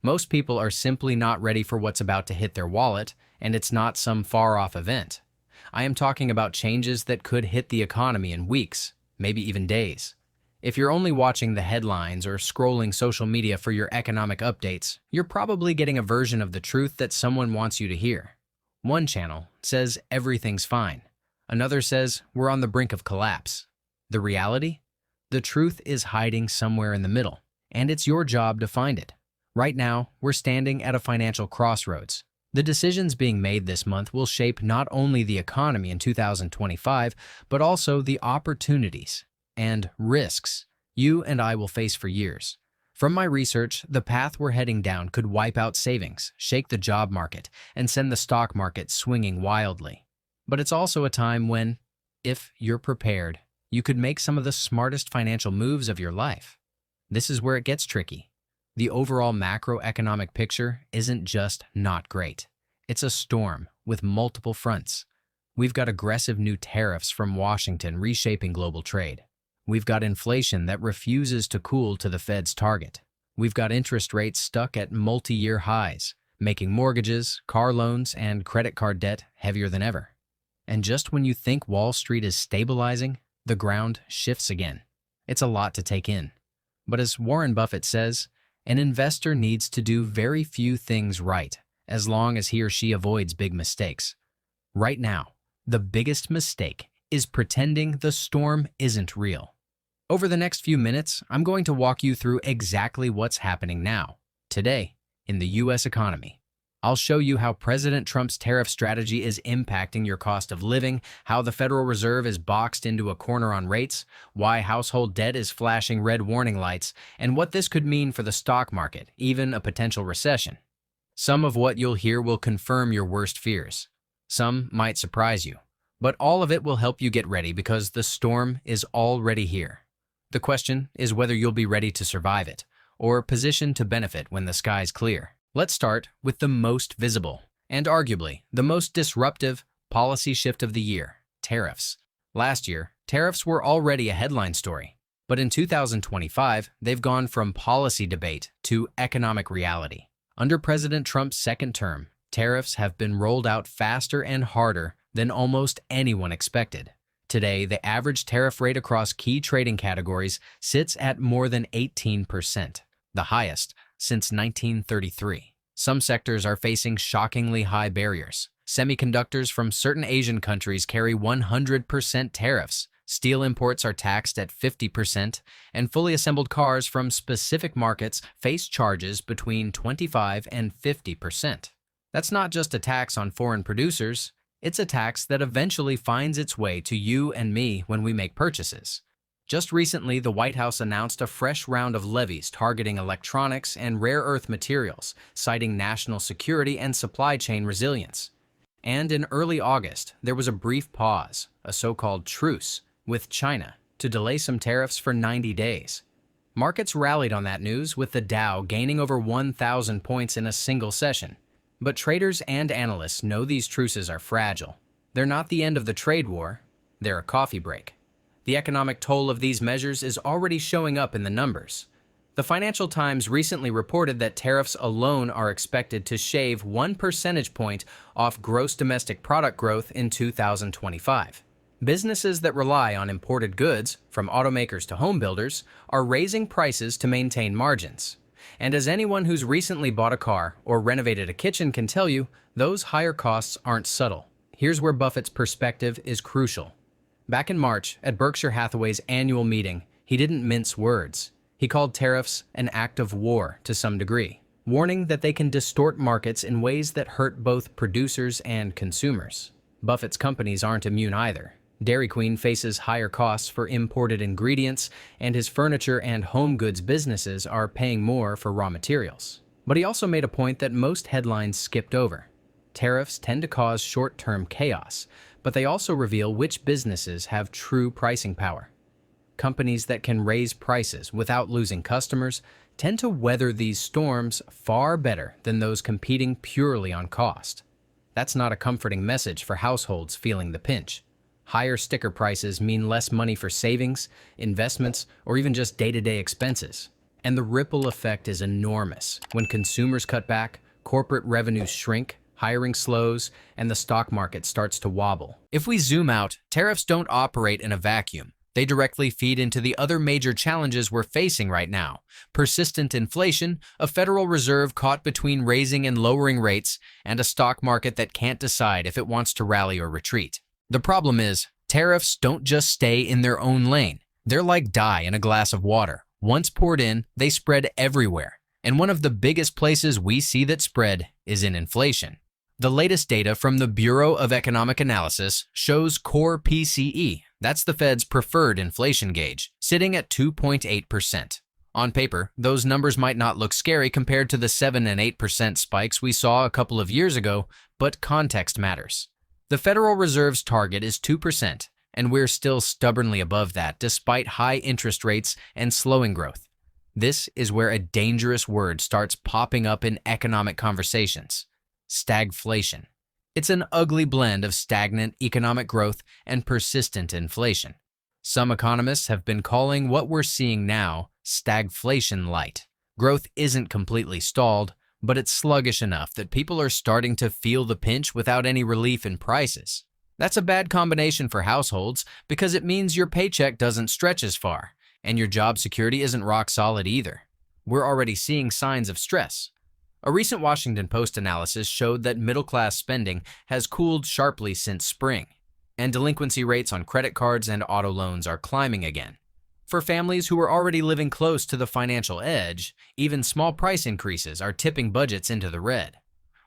Most people are simply not ready for what's about to hit their wallet, and it's not some far-off event. I am talking about changes that could hit the economy in weeks, maybe even days. If you're only watching the headlines or scrolling social media for your economic updates, you're probably getting a version of the truth that someone wants you to hear. One channel says everything's fine. Another says we're on the brink of collapse. The reality? The truth is hiding somewhere in the middle, and it's your job to find it. Right now, we're standing at a financial crossroads. The decisions being made this month will shape not only the economy in 2025, but also the opportunities and risks you and I will face for years. From my research, the path we're heading down could wipe out savings, shake the job market, and send the stock market swinging wildly. But it's also a time when, if you're prepared, you could make some of the smartest financial moves of your life. This is where it gets tricky. The overall macroeconomic picture isn't just not great. It's a storm with multiple fronts. We've got aggressive new tariffs from Washington reshaping global trade. We've got inflation that refuses to cool to the Fed's target. We've got interest rates stuck at multi-year highs, making mortgages, car loans, and credit card debt heavier than ever. And just when you think Wall Street is stabilizing, the ground shifts again. It's a lot to take in. But as Warren Buffett says, an investor needs to do very few things right, as long as he or she avoids big mistakes. Right now, the biggest mistake is pretending the storm isn't real. Over the next few minutes, I'm going to walk you through exactly what's happening now, today, in the U.S. economy. I'll show you how President Trump's tariff strategy is impacting your cost of living, how the Federal Reserve is boxed into a corner on rates, why household debt is flashing red warning lights, and what this could mean for the stock market, even a potential recession. Some of what you'll hear will confirm your worst fears. Some might surprise you, but all of it will help you get ready because the storm is already here. The question is whether you'll be ready to survive it, or positioned to benefit when the sky's clear. Let's start with the most visible, and arguably the most disruptive, policy shift of the year, tariffs. Last year, tariffs were already a headline story, but in 2025, they've gone from policy debate to economic reality. Under President Trump's second term, tariffs have been rolled out faster and harder than almost anyone expected. Today, the average tariff rate across key trading categories sits at more than 18%, the highest since 1933. Some sectors are facing shockingly high barriers. Semiconductors from certain Asian countries carry 100% tariffs. Steel imports are taxed at 50%, and fully assembled cars from specific markets face charges between 25 and 50%. That's not just a tax on foreign producers, it's a tax that eventually finds its way to you and me when we make purchases. Just recently, the White House announced a fresh round of levies targeting electronics and rare earth materials, citing national security and supply chain resilience. And in early August, there was a brief pause, a so-called truce, with China to delay some tariffs for 90 days. Markets rallied on that news, with the Dow gaining over 1,000 points in a single session. But traders and analysts know these truces are fragile. They're not the end of the trade war, they're a coffee break. The economic toll of these measures is already showing up in the numbers. The Financial Times recently reported that tariffs alone are expected to shave 1 percentage point off gross domestic product growth in 2025. Businesses that rely on imported goods, from automakers to home builders, are raising prices to maintain margins. And as anyone who's recently bought a car or renovated a kitchen can tell you, those higher costs aren't subtle. Here's where Buffett's perspective is crucial. Back in March, at Berkshire Hathaway's annual meeting, he didn't mince words. He called tariffs an act of war to some degree, warning that they can distort markets in ways that hurt both producers and consumers. Buffett's companies aren't immune either. Dairy Queen faces higher costs for imported ingredients, and his furniture and home goods businesses are paying more for raw materials. But he also made a point that most headlines skipped over. Tariffs tend to cause short-term chaos, but they also reveal which businesses have true pricing power. Companies that can raise prices without losing customers tend to weather these storms far better than those competing purely on cost. That's not a comforting message for households feeling the pinch. Higher sticker prices mean less money for savings, investments, or even just day-to-day expenses. And the ripple effect is enormous. When consumers cut back, corporate revenues shrink, hiring slows, and the stock market starts to wobble. If we zoom out, tariffs don't operate in a vacuum. They directly feed into the other major challenges we're facing right now: persistent inflation, a Federal Reserve caught between raising and lowering rates, and a stock market that can't decide if it wants to rally or retreat. The problem is, tariffs don't just stay in their own lane. They're like dye in a glass of water. Once poured in, they spread everywhere. And one of the biggest places we see that spread is in inflation. The latest data from the Bureau of Economic Analysis shows core PCE, that's the Fed's preferred inflation gauge, sitting at 2.8%. On paper, those numbers might not look scary compared to the 7 and 8% spikes we saw a couple of years ago, but context matters. The Federal Reserve's target is 2%, and we're still stubbornly above that despite high interest rates and slowing growth. This is where a dangerous word starts popping up in economic conversations: stagflation. It's an ugly blend of stagnant economic growth and persistent inflation. Some economists have been calling what we're seeing now stagflation light. Growth isn't completely stalled, but it's sluggish enough that people are starting to feel the pinch without any relief in prices. That's a bad combination for households because it means your paycheck doesn't stretch as far, and your job security isn't rock solid either. We're already seeing signs of stress. A recent Washington Post analysis showed that middle-class spending has cooled sharply since spring, and delinquency rates on credit cards and auto loans are climbing again. For families who are already living close to the financial edge, even small price increases are tipping budgets into the red.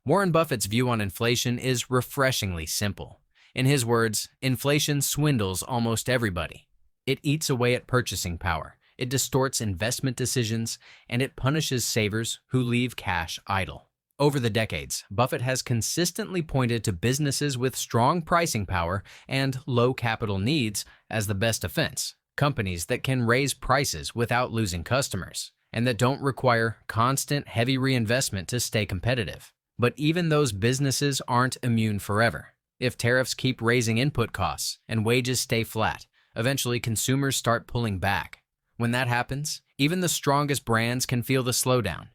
Warren Buffett's view on inflation is refreshingly simple. In his words, inflation swindles almost everybody. It eats away at purchasing power, it distorts investment decisions, and it punishes savers who leave cash idle. Over the decades, Buffett has consistently pointed to businesses with strong pricing power and low capital needs as the best defense. Companies that can raise prices without losing customers, and that don't require constant heavy reinvestment to stay competitive. But even those businesses aren't immune forever. If tariffs keep raising input costs and wages stay flat, eventually consumers start pulling back. When that happens, even the strongest brands can feel the slowdown.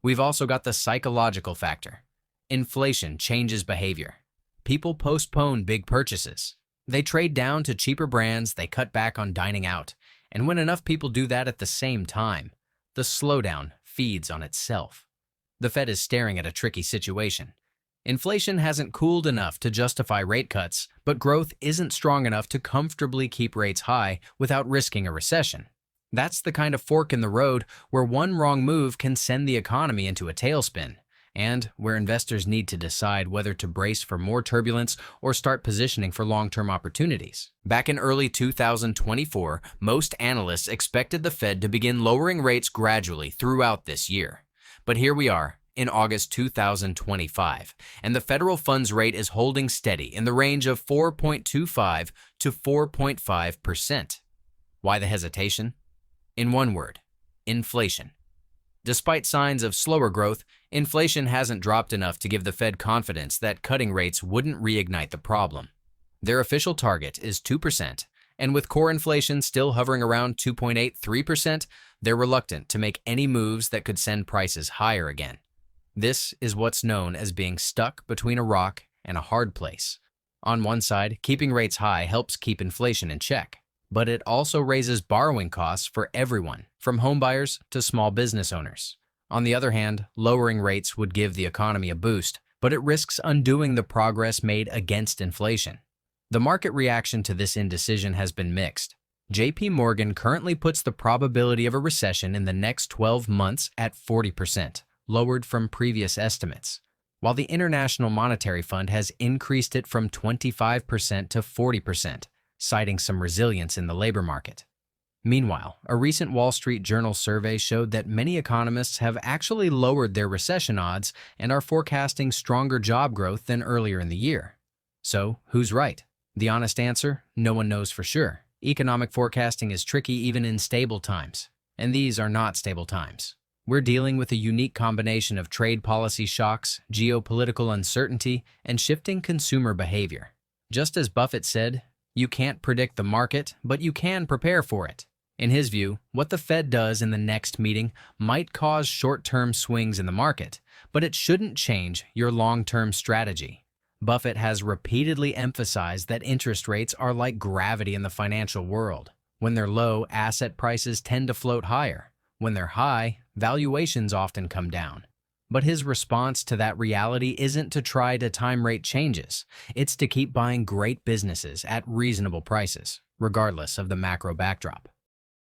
We've also got the psychological factor. Inflation changes behavior. People postpone big purchases. They trade down to cheaper brands, they cut back on dining out, and when enough people do that at the same time, the slowdown feeds on itself. The Fed is staring at a tricky situation. Inflation hasn't cooled enough to justify rate cuts, but growth isn't strong enough to comfortably keep rates high without risking a recession. That's the kind of fork in the road where one wrong move can send the economy into a tailspin, and where investors need to decide whether to brace for more turbulence or start positioning for long-term opportunities. Back in early 2024, most analysts expected the Fed to begin lowering rates gradually throughout this year. But here we are, in August 2025, and the federal funds rate is holding steady in the range of 4.25 to 4.5%. Why the hesitation? In one word, inflation. Despite signs of slower growth, inflation hasn't dropped enough to give the Fed confidence that cutting rates wouldn't reignite the problem. Their official target is 2%, and with core inflation still hovering around 2.83%, they're reluctant to make any moves that could send prices higher again. This is what's known as being stuck between a rock and a hard place. On one side, keeping rates high helps keep inflation in check, but it also raises borrowing costs for everyone, from homebuyers to small business owners. On the other hand, lowering rates would give the economy a boost, but it risks undoing the progress made against inflation. The market reaction to this indecision has been mixed. JP Morgan currently puts the probability of a recession in the next 12 months at 40%, lowered from previous estimates, while the International Monetary Fund has increased it from 25% to 40%, citing some resilience in the labor market. Meanwhile, a recent Wall Street Journal survey showed that many economists have actually lowered their recession odds and are forecasting stronger job growth than earlier in the year. So, who's right? The honest answer? No one knows for sure. Economic forecasting is tricky even in stable times, and these are not stable times. We're dealing with a unique combination of trade policy shocks, geopolitical uncertainty, and shifting consumer behavior. Just as Buffett said, "You can't predict the market, but you can prepare for it." In his view, what the Fed does in the next meeting might cause short-term swings in the market, but it shouldn't change your long-term strategy. Buffett has repeatedly emphasized that interest rates are like gravity in the financial world. When they're low, asset prices tend to float higher. When they're high, valuations often come down. But his response to that reality isn't to try to time rate changes. It's to keep buying great businesses at reasonable prices, regardless of the macro backdrop.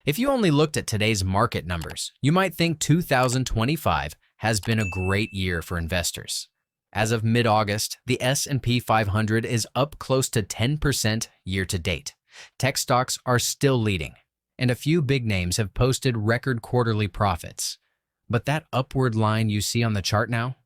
If you only looked at today's market numbers, you might think 2025 has been a great year for investors. As of mid-August, the S&P 500 is up close to 10% year-to-date. Tech stocks are still leading, and a few big names have posted record quarterly profits. But that upward line you see on the chart now?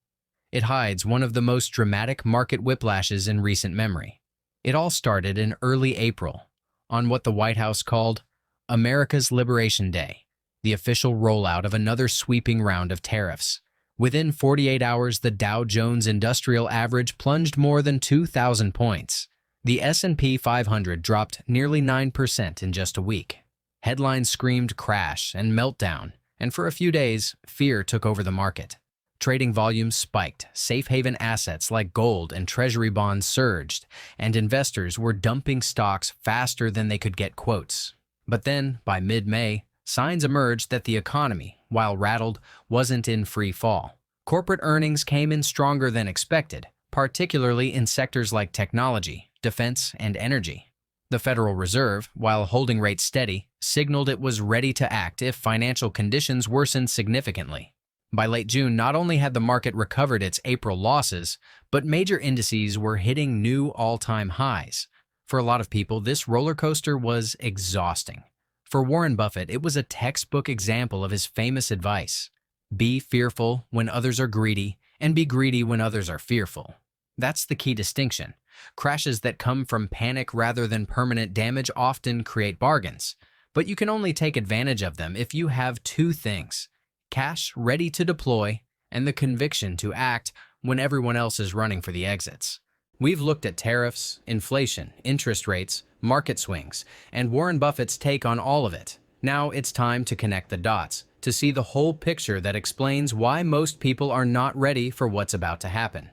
It hides one of the most dramatic market whiplashes in recent memory. It all started in early April, on what the White House called America's Liberation Day, the official rollout of another sweeping round of tariffs. Within 48 hours, the Dow Jones Industrial Average plunged more than 2,000 points. The S&P 500 dropped nearly 9% in just a week. Headlines screamed crash and meltdown, and for a few days, fear took over the market. Trading volumes spiked, safe haven assets like gold and treasury bonds surged, and investors were dumping stocks faster than they could get quotes. But then, by mid-May, signs emerged that the economy, while rattled, wasn't in free fall. Corporate earnings came in stronger than expected, particularly in sectors like technology, defense, and energy. The Federal Reserve, while holding rates steady, signaled it was ready to act if financial conditions worsened significantly. By late June, not only had the market recovered its April losses, but major indices were hitting new all-time highs. For a lot of people, this roller coaster was exhausting. For Warren Buffett, it was a textbook example of his famous advice: be fearful when others are greedy, and be greedy when others are fearful. That's the key distinction. Crashes that come from panic rather than permanent damage often create bargains, but you can only take advantage of them if you have two things: cash ready to deploy and the conviction to act when everyone else is running for the exits. We've looked at tariffs, inflation, interest rates, market swings, and Warren Buffett's take on all of it. Now it's time to connect the dots, to see the whole picture that explains why most people are not ready for what's about to happen.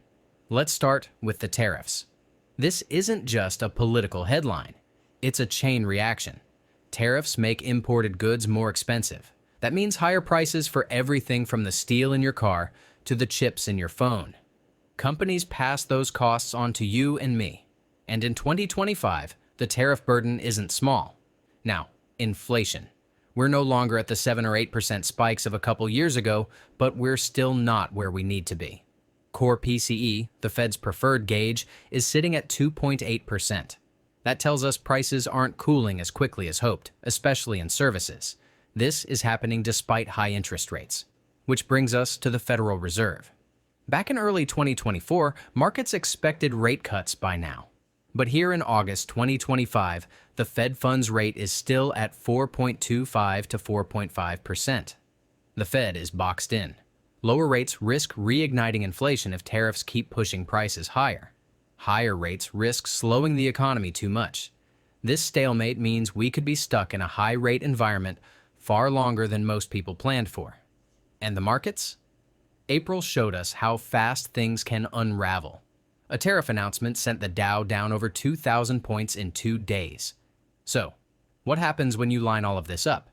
Let's start with the tariffs. This isn't just a political headline. It's a chain reaction. Tariffs make imported goods more expensive. That means higher prices for everything from the steel in your car to the chips in your phone. Companies pass those costs on to you and me. And in 2025, the tariff burden isn't small. Now, inflation. We're no longer at the 7 or 8% spikes of a couple years ago, but we're still not where we need to be. Core PCE, the Fed's preferred gauge, is sitting at 2.8%. That tells us prices aren't cooling as quickly as hoped, especially in services. This is happening despite high interest rates. Which brings us to the Federal Reserve. Back in early 2024, markets expected rate cuts by now. But here in August 2025, the Fed funds rate is still at 4.25 to 4.5%. The Fed is boxed in. Lower rates risk reigniting inflation if tariffs keep pushing prices higher. Higher rates risk slowing the economy too much. This stalemate means we could be stuck in a high-rate environment far longer than most people planned for. And the markets? April showed us how fast things can unravel. A tariff announcement sent the Dow down over 2,000 points in 2 days. So, what happens when you line all of this up?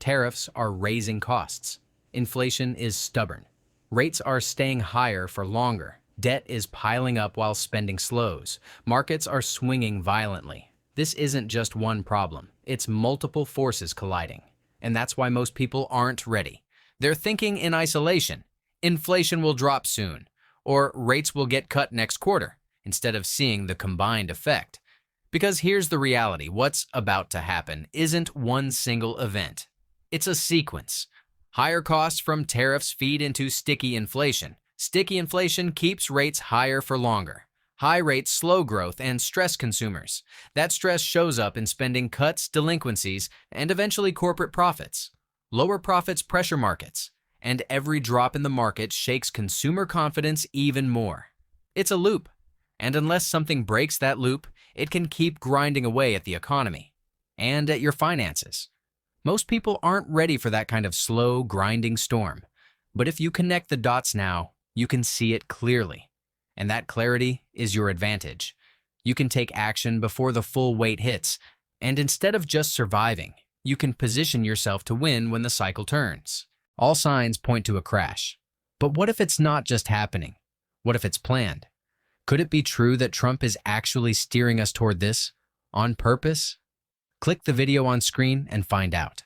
Tariffs are raising costs. Inflation is stubborn. Rates are staying higher for longer. Debt is piling up while spending slows. Markets are swinging violently. This isn't just one problem. It's multiple forces colliding. And that's why most people aren't ready. They're thinking in isolation. Inflation will drop soon, or rates will get cut next quarter, instead of seeing the combined effect. Because here's the reality: what's about to happen isn't one single event. It's a sequence. Higher costs from tariffs feed into sticky inflation. Sticky inflation keeps rates higher for longer. High rates slow growth and stress consumers. That stress shows up in spending cuts, delinquencies, and eventually corporate profits. Lower profits pressure markets. And every drop in the market shakes consumer confidence even more. It's a loop, and unless something breaks that loop, it can keep grinding away at the economy and at your finances. Most people aren't ready for that kind of slow, grinding storm. But if you connect the dots now, you can see it clearly. And that clarity is your advantage. You can take action before the full weight hits, and instead of just surviving, you can position yourself to win when the cycle turns. All signs point to a crash. But what if it's not just happening? What if it's planned? Could it be true that Trump is actually steering us toward this, on purpose? Click the video on screen and find out.